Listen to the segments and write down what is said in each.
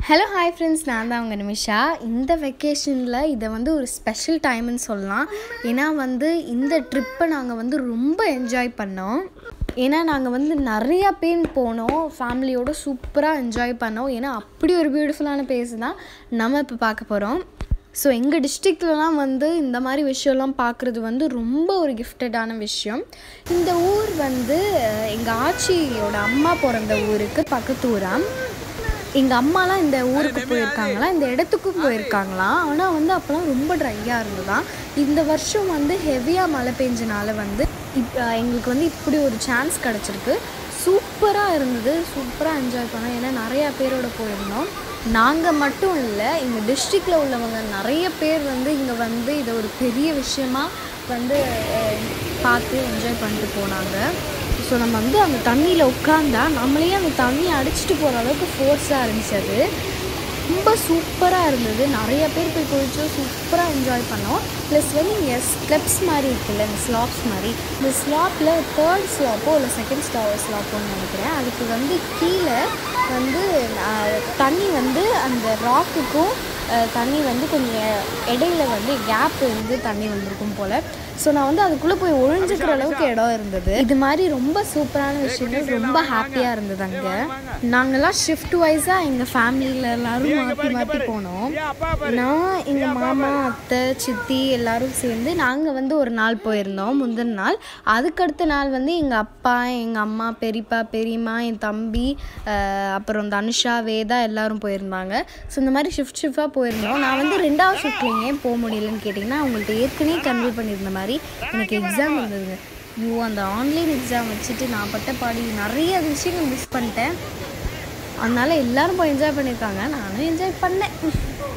Hello hi friends, நான் தான் உங்கள் நிமிஷா. இந்த வெக்கேஷனில் இதை ஒரு ஸ்பெஷல் டைம்னு சொல்லலாம். ஏன்னா இந்த ட்ரிப்பை நாங்கள் ரொம்ப என்ஜாய் பண்ணோம். ஏன்னா நாங்கள் நிறையா பேர் போனோம், ஃபேமிலியோடு சூப்பராக என்ஜாய் பண்ணோம். ஏன்னா அப்படி ஒரு பியூட்டிஃபுல்லான பிளேஸ் தான் நம்ம இப்போ பார்க்க போகிறோம். ஸோ எங்கள் டிஸ்ட்ரிக்ட்லலாம் இந்த மாதிரி விஷயம்லாம் பார்க்குறது ரொம்ப ஒரு கிஃப்டடான விஷயம். இந்த ஊர் எங்கள் ஆச்சியோட அம்மா பிறந்த ஊருக்கு பக்கத்து ஊராம். எங்கள் அம்மாலாம் இந்த ஊருக்கு போயிருக்காங்களாம், இந்த இடத்துக்கும் போயிருக்காங்களாம். ஆனால் அப்போலாம் ரொம்ப ட்ரையாக இருந்ததுதான். இந்த வருஷம் ஹெவியாக மழை பெஞ்சனால இப்போ எங்களுக்கு இப்படி ஒரு சான்ஸ் கிடச்சிருக்கு. சூப்பராக இருந்தது, சூப்பராக என்ஜாய் பண்ணோம். ஏன்னா நிறையா பேரோட போயிருந்தோம். நாங்கள் மட்டும் இல்லை, எங்கள் டிஸ்ட்ரிக்டில் உள்ளவங்க நிறைய பேர் இங்கே இதை ஒரு பெரிய விஷயமாக பார்த்து என்ஜாய் பண்ணிட்டு போனாங்க. ஸோ நம்ம அந்த தண்ணியில் உட்காந்தா நம்மளையே அந்த தண்ணியை அடிச்சுட்டு போகிற அளவுக்கு ஃபோர்ஸாக இருந்துச்சு. அது ரொம்ப சூப்பராக இருந்தது. நிறைய பேர் போய் குளிச்சோம், சூப்பராக என்ஜாய் பண்ணோம். ப்ளஸ் இங்கே ஸ்டெப்ஸ் மாதிரி இருக்குல்ல, இந்த ஸ்லாப்ஸ் மாதிரி, இந்த ஸ்லாப்பில் 3rd ஸ்லாப்போ இல்லை 2nd ஸ்லாப்போன்னு நினைக்கிறேன். அதுக்கு கீழே தண்ணி அந்த ராக்குக்கும் தண்ணி கொஞ்சம் இடையில கேப் தண்ணி வந்திருக்கும் போல். ஸோ நான் அதுக்குள்ளே போய் ஒழிஞ்சிக்கிற அளவுக்கு இடம் இருந்தது. இது மாதிரி ரொம்ப சூப்பரான விஷயங்கள், ரொம்ப ஹாப்பியாக இருந்தது. அங்கே நாங்கள்லாம் ஷிஃப்ட் வைஸாக எங்கள் ஃபேமிலியில் எல்லோரும் மாற்றி மாற்றி போனோம். நான் எங்கள் மாமா, அத்தை, சித்தி எல்லோரும் சேர்ந்து நாங்கள் ஒரு நாள் போயிருந்தோம். முந்தின நாள், அதுக்கடுத்த நாள் எங்கள் அப்பா, எங்கள் அம்மா, பெரியப்பா, பெரியம்மா, என் தம்பி, அப்புறம் தனுஷா, வேதா எல்லோரும் போயிருந்தாங்க. ஸோ இந்த மாதிரி ஷிஃப்டாக போயிருந்தோம். நான் 2வது ஷிஃப்ட்ல ஏன் போக முடியலன்னு கேட்டிங்கன்னா, அவங்கள்ட்ட ஏற்கனவே கன்வே பண்ணியிருந்த மாதிரி எனக்கு எக்ஸாம் இருந்ததுங்க. அந்த ஆன்லைன் எக்ஸாம் வச்சுட்டு நான் பட்ட பாடி நிறைய விஷயங்கள் மிஸ் பண்ணிட்டேன். அதனால் எல்லோரும் போய் என்ஜாய் பண்ணியிருக்காங்க, நானும் என்ஜாய் பண்ணேன்.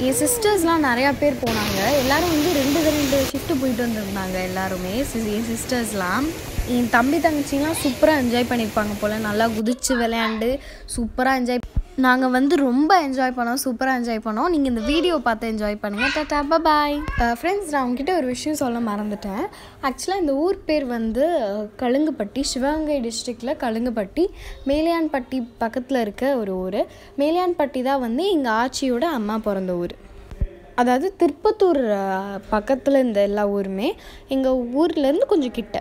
என் சிஸ்டர்ஸ்லாம் நிறையா பேர் போனாங்க. எல்லோரும் 2 ஷிஃப்ட்டு போயிட்டு வந்திருந்தாங்க. எல்லாருமே என் சிஸ்டர்ஸ்லாம், என் தம்பி தங்கச்சிலாம் சூப்பராக என்ஜாய் பண்ணியிருப்பாங்க போல். நல்லா குதிச்சு விளையாண்டு சூப்பராக என்ஜாய். நாங்கள் ரொம்ப என்ஜாய் பண்ணோம், சூப்பராக என்ஜாய் பண்ணோம். நீங்கள் இந்த வீடியோ பார்த்து என்ஜாய் பண்ணுங்கள். டாடா, பாய். ஃப்ரெண்ட்ஸ், நான் உங்ககிட்ட ஒரு விஷயம் சொல்ல மறந்துட்டேன். ஆக்சுவலாக இந்த ஊர் பேர் கழுங்குப்பட்டி, சிவகங்கை டிஸ்ட்ரிக்டில் கழுங்குப்பட்டி, மேலையான்பட்டி பக்கத்தில் இருக்க ஒரு ஊர். மேலையான்பட்டி தான் எங்கள் ஆச்சியோட அம்மா பிறந்த ஊர். அதாவது திருப்பத்தூர் பக்கத்தில் இந்த எல்லா ஊருமே எங்கள் ஊர்லேருந்து கொஞ்சம் கிட்ட.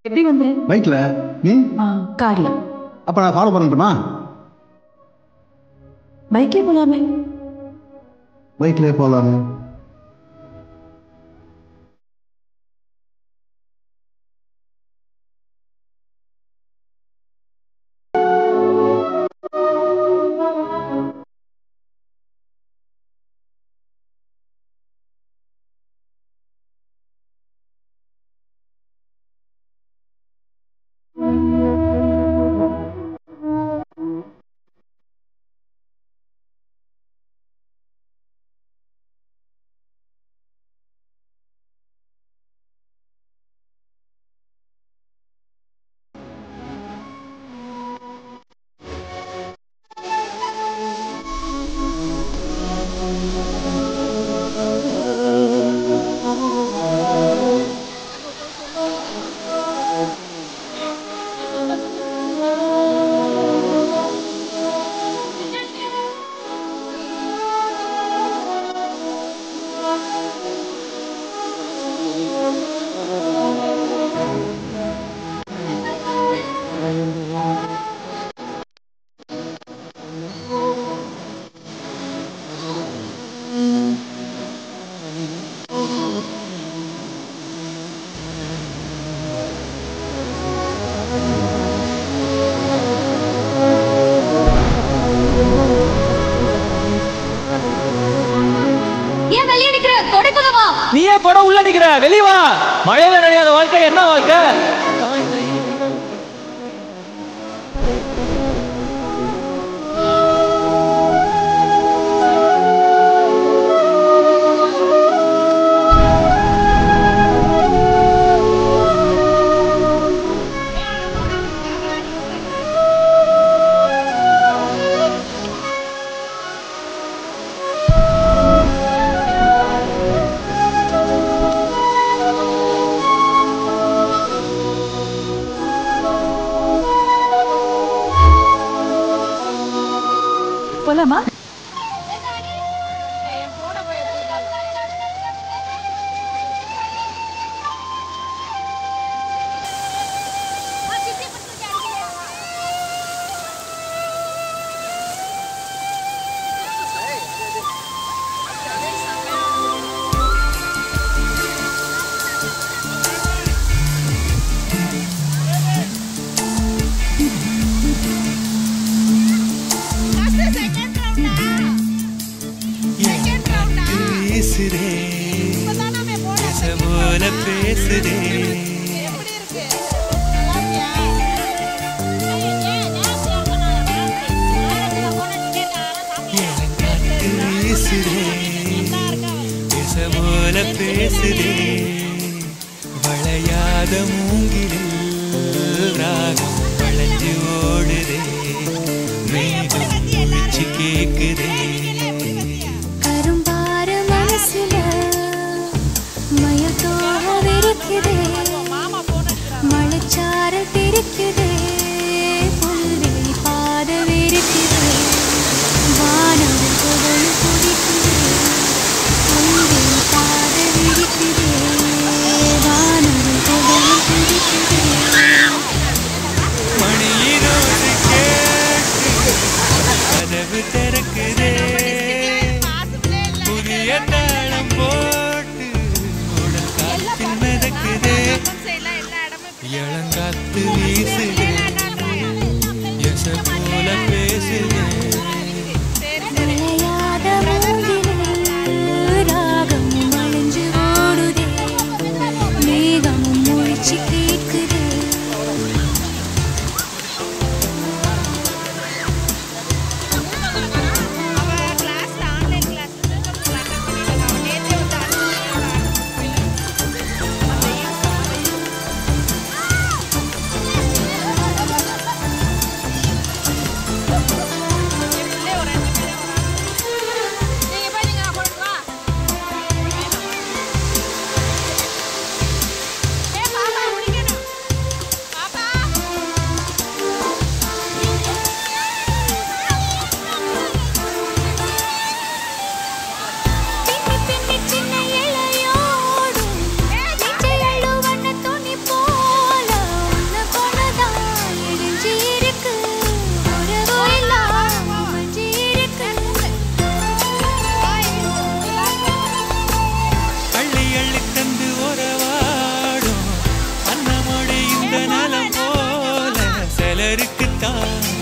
எப்படி பைக்ல நீ கார்ல? அப்ப நான் ஃபாலோ பண்ணட்டுமா? பைக்ல போலாமே. பைக்ல போலாமே. நீயே படம் உள்ள நிக்கிற, வெளிய வா. மழையில நனையாத வாழ்க்கை என்ன வாழ்க்கை? போலாமா? வளையாத மூங்கிலில் ராகம் வளைஞ்சு ஓடுதே, மேகம் ஒழிச்சு கேக்குதே. கரும்பார மனசுல மயத்தோக விரிக்குதே, மழைச்சாரல் தெரிக்குதே, புல்வெளி பாத விரிக்குதே, வானம் புகழ் குடிக்குதே, புல்வெளி பாத விரிக்குதே, வானம் புகழ் குடிக்குதே. மணியினோடு கேட்டு கதவு திறக்குதே, புதிய தாளம் போட்டு உடல் காற்றில் மிதக்குதே, இளங்காத்து வீசுதே, எச போல பேசுதே. விளையாத மூங்கிலில் ராகமும் அழிஞ்சு ஓடுதே, மேகமும் முழிச்சு கேட்குதே.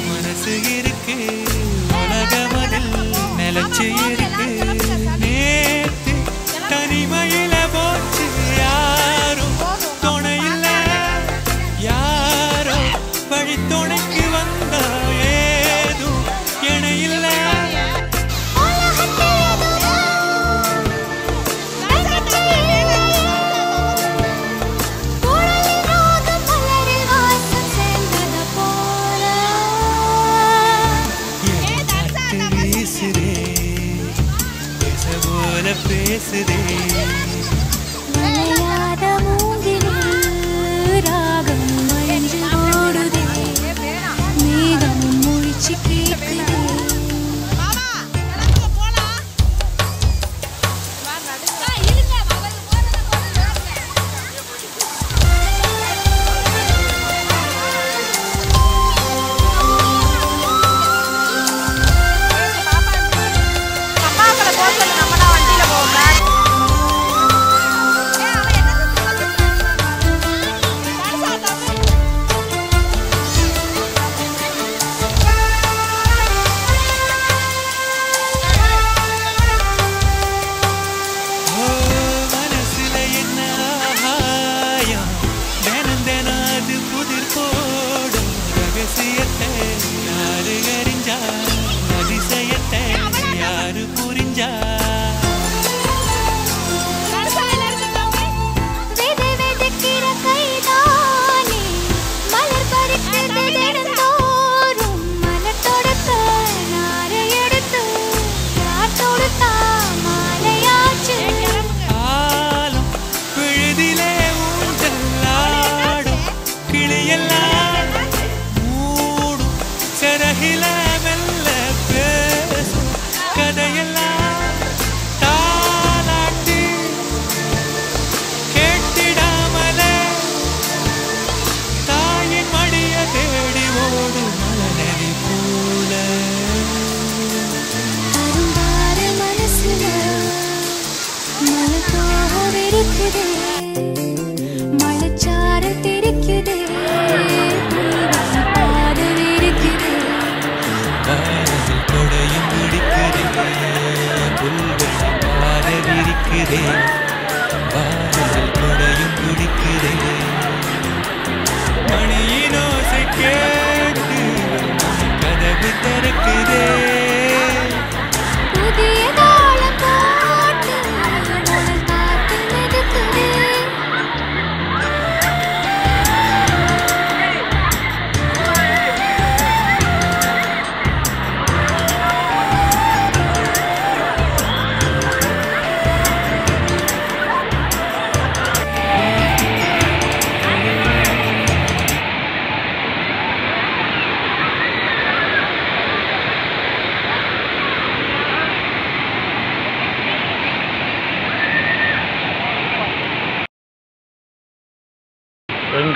மனசு இருக்கு உலகமதில் நிலச்சி இருக்கு, நேத்து தனிமையில போச்சு யாரும் துணையில்ல, யாரோ வழி துணைக்கு வந்தா ஏதும் இணையில்ல. பேசுதே விளையாத மூங்கிலில் ராகம் அழிஞ்சு ஓடுதே,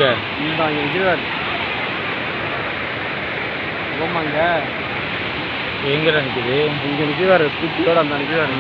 எங்க இந்த அங்கே நிற்கிறார் போமாங்க எங்கடா நிக்குது இங்கே நிற்கிறாரு கூப்பிட்டோட அந்த நிற்கிறாரு